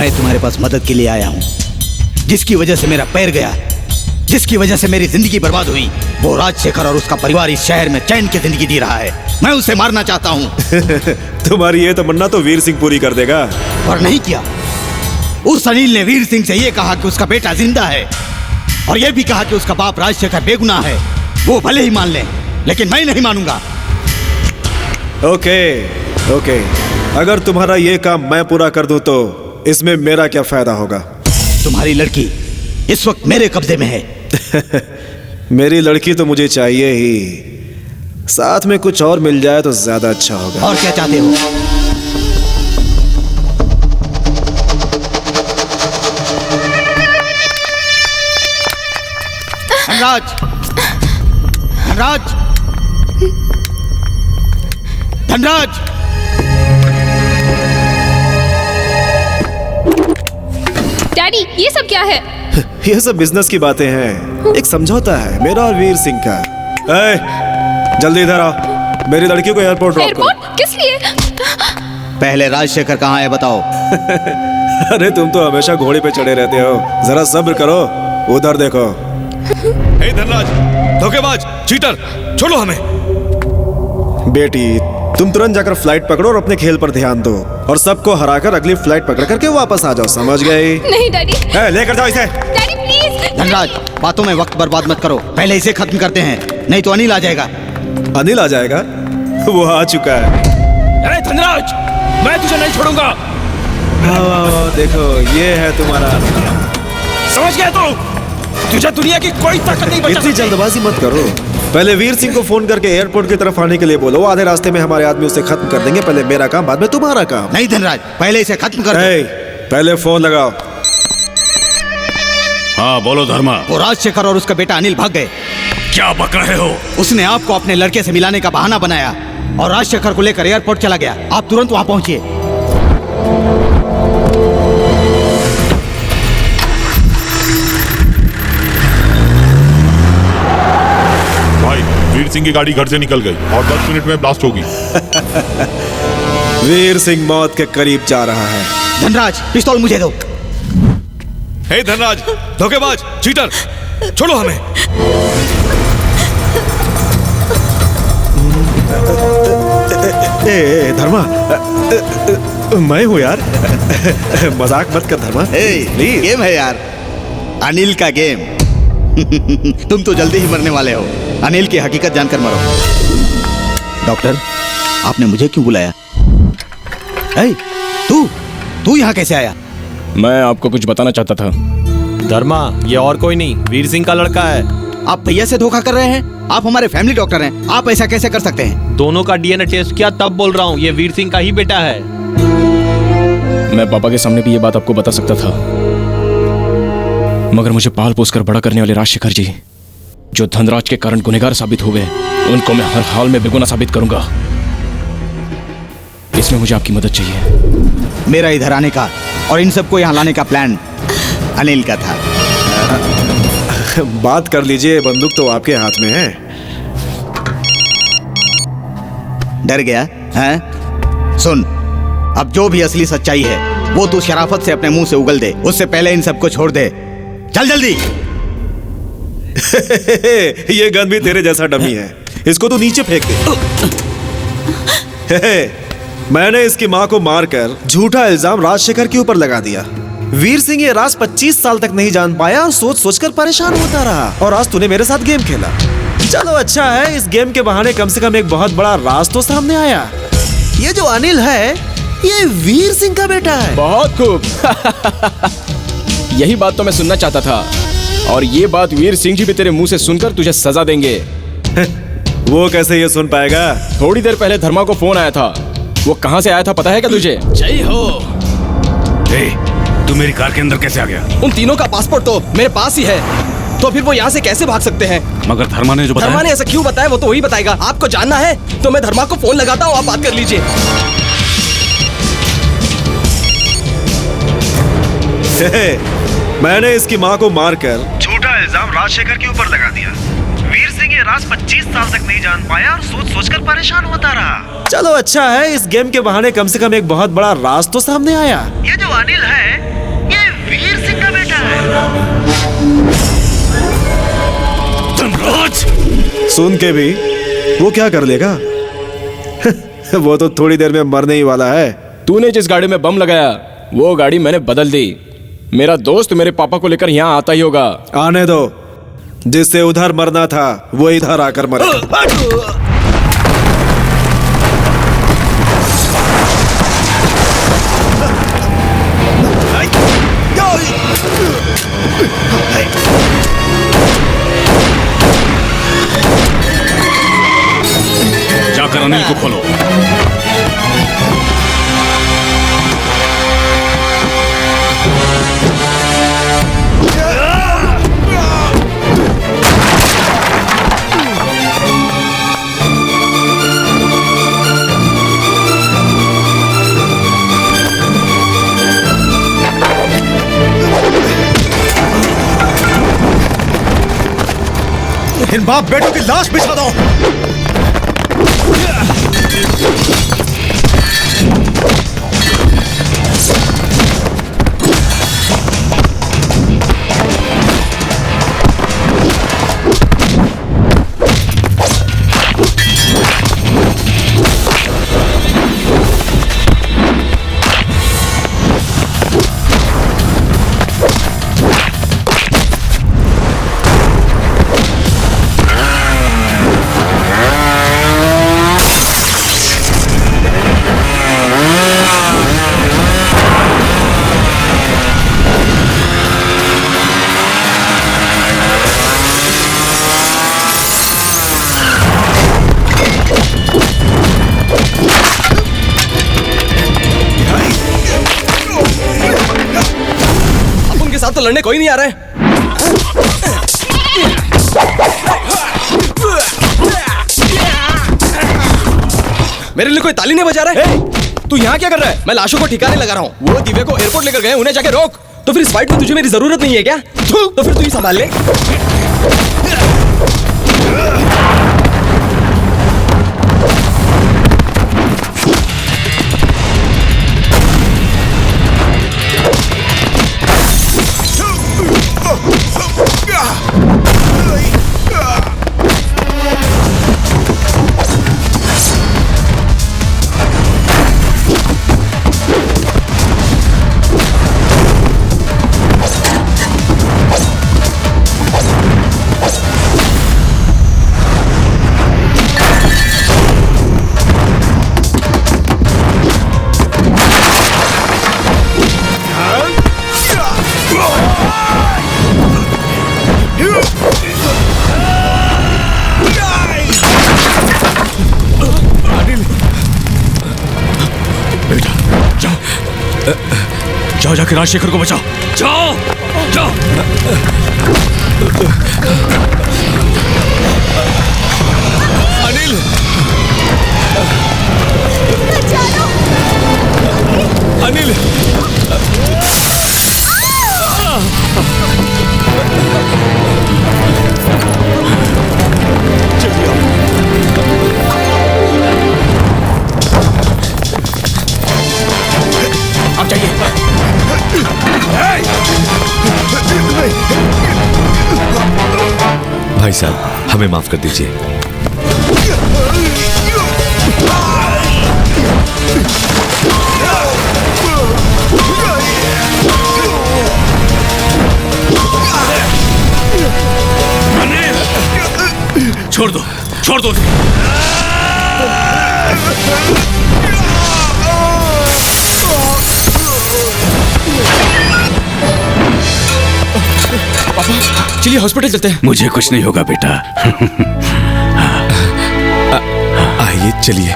मैं तुम्हारे पास मदद के लिए आया हूँ। जिसकी वजह से मेरा पैर गया, जिसकी वजह से मेरी जिंदगी बर्बाद हुई, वो राजशेखर और उसका परिवार इस शहर में चैन की जिंदगी जी रहा है। मैं उसे मारना चाहता हूँ। तुम्हारी ये तमन्ना तो वीर सिंह पूरी कर देगा। और नहीं किया। उस अनिल ने वीर सिंह से ये कहा कि उसका बेटा जिंदा है, और ये भी कहा कि उसका बाप राजशेखर बेगुनाह है। वो भले ही मान ले, लेकिन मैं नहीं मानूंगा। ओके, अगर तुम्हारा ये काम मैं पूरा कर दूं तो इसमें मेरा क्या फायदा होगा? तुम्हारी लड़की इस वक्त मेरे कब्जे में है। मेरी लड़की तो मुझे चाहिए ही, साथ में कुछ और मिल जाए तो ज्यादा अच्छा होगा। और क्या चाहते हो? धनराज, धनराज, धनराज! डैडी, ये सब क्या है? ये सब बिजनेस की बातें हैं। एक समझौता है मेरा और वीर सिंह का। जल्दी इधर आओ, मेरी लड़की को एयरपोर्ट ड्रॉप करो। एयरपोर्ट? किस लिए? पहले राजशेखर कहाँ है बताओ। अरे तुम तो हमेशा घोड़े पे चढ़े रहते हो, जरा सब्र करो। उधर देखो। हे धनराज, धोखेबाज, चीटर, छोड़ो हमें। बेटी, तुम तुरंत जाकर फ्लाइट पकड़ो और अपने खेल पर ध्यान दो, और सबको हराकर अगली फ्लाइट पकड़ करके वापस आ जाओ, समझ गए? नहीं डैडी। लेकर जाओ इसे। Daddy please. धनराज, बातों में वक्त बर्बाद मत करो, पहले इसे खत्म करते हैं, नहीं तो अनिल आ जाएगा। अनिल आ जाएगा? वो आ चुका है। अरे धनराज, मैं तुझे नहीं छोड़ूंगा। देखो, ये है तुम्हारा। समझ गया तू? तुझे दुनिया की कोई ताकत नहीं बचा इतनी सकती। जल्दबाजी मत करो। पहले वीर सिंह को फोन करके एयरपोर्ट की तरफ आने के लिए बोलो। आधे रास्ते में हमारे आदमी उसे खत्म कर देंगे। पहले मेरा काम, बाद में तुम्हारा काम। नहीं धनराज, पहले इसे खत्म कर दो। पहले फोन लगाओ। हाँ बोलो धर्मा। वो राजशेखर और उसका बेटा अनिल भाग गए। क्या बक रहे हो? उसने आपको अपने लड़के से मिलाने का बहाना बनाया और राजशेखर को लेकर एयरपोर्ट चला गया। आप तुरंत वहां पहुंचिए। भाई, वीर सिंह की गाड़ी घर से निकल गई और 10 मिनट में ब्लास्ट होगी। वीर सिंह मौत के करीब जा रहा है। धनराज, पिस्तौल मुझे दो। हे धनराज, धोखेबाज, चीटर, छोड़ो हमें। धर्मा, मैं हूँ यार। मजाक मत कर धर्मा। प्लीज। गेम है यार, अनिल का गेम। तुम तो जल्दी ही मरने वाले हो। अनिल की हकीकत जानकर मरो। डॉक्टर, आपने मुझे क्यों बुलाया? तू यहाँ कैसे आया? मैं आपको कुछ बताना चाहता था। धर्मा, ये और कोई नहीं, वीर सिंह का लड़का है। आप भैया से धोखा कर रहे हैं? आप हमारे फैमिली डॉक्टर हैं, आप ऐसा कैसे कर सकते हैं? दोनों का डीएनए टेस्ट किया, तब बोल रहा हूँ ये वीर सिंह का ही बेटा है। मैं पापा के सामने भी ये बात आपको बता सकता था, मगर मुझे पाल पोस कर बड़ा करने वाले राजशेखर जी, जो धनराज के कारण गुनहगार साबित हो गए, उनको मैं हर हाल में बेगुनाह साबित करूंगा। इसमें मुझे आपकी मदद चाहिए। मेरा इधर आने का और इन सबको यहाँ लाने का प्लान अनिल का था। बात कर लीजिए, बंदूक तो आपके हाथ में है। डर गया हैं? सुन, अब जो भी असली सच्चाई है वो तू शराफत से अपने मुंह से उगल दे। उससे पहले इन सबको छोड़ दे। चल जल्दी। ये गन भी तेरे जैसा डमी है, इसको तू नीचे फेंक दे। मैंने इसकी माँ को मारकर झूठा इल्जाम राजशेखर के ऊपर लगा दिया। वीर सिंह ये राज 25 साल तक नहीं जान पाया और सोच सोचकर परेशान होता रहा, और आज तूने मेरे साथ गेम खेला। चलो अच्छा है, इस गेम के बहाने कम से कम एक बहुत बड़ा राज तो सामने आया। ये जो अनिल है, ये वीर सिंह का बेटा है। बहुत खूब। यही बात तो मैं सुनना चाहता था, और ये बात वीर सिंह जी भी तेरे मुंह से सुनकर तुझे सजा देंगे। वो कैसे ये सुन पाएगा? थोड़ी देर पहले धर्मा को फोन आया था। वो कहाँ से आया था पता है क्या तुझे? जय हो। तू मेरी कार के अंदर कैसे आ गया? उन तीनों का पासपोर्ट तो मेरे पास ही है, तो फिर वो यहाँ से कैसे भाग सकते हैं? मगर धर्मा ने जो बताया। धर्मा ने ऐसा क्यों बताया वो तो वही बताएगा। आपको जानना है तो मैं धर्मा को फोन लगाता हूँ, आप बात कर लीजिए। मैंने इसकी माँ को मारकर झूठा इल्जाम राजशेखर के ऊपर लगा दिया। वीर सिंह ये राज 25 साल तक नहीं जान पाया और सोच सोचकर परेशान होता रहा। चलो अच्छा है, इस गेम के बहाने कम से कम एक बहुत बड़ा राज तो सामने आया। ये जो अनिल है, धनराज! सुन के भी वो क्या कर लेगा? वो तो थोड़ी देर में मरने ही वाला है। तूने जिस गाड़ी में बम लगाया वो गाड़ी मैंने बदल दी। मेरा दोस्त मेरे पापा को लेकर यहाँ आता ही होगा। आने दो, जिससे उधर मरना था वो इधर आकर मरे। जाकर अनिल को खोलो। इन बाप बेटों की लाश बिछा दो। साथ तो लड़ने कोई नहीं आ रहा है। मेरे लिए कोई ताली नहीं बजा रहा है। तू यहाँ क्या कर रहा है? मैं लाशों को ठिकाने लगा रहा हूँ। वो दिव्या को एयरपोर्ट लेकर गए, उन्हें जाके रोक। तो फिर इस फाइट में तुझे मेरी जरूरत नहीं है क्या? तो फिर तू ही संभाल ले। जाओ, जाके राजशेखर को बचाओ। जाओ जाओ। अनिल, अनिल, आप जाइए। भाई साहब, हमें माफ कर दीजिए। छोड़ दो, छोड़ दो। पापा, चलिए हॉस्पिटल चलते हैं। मुझे कुछ नहीं होगा बेटा। आइए, चलिए।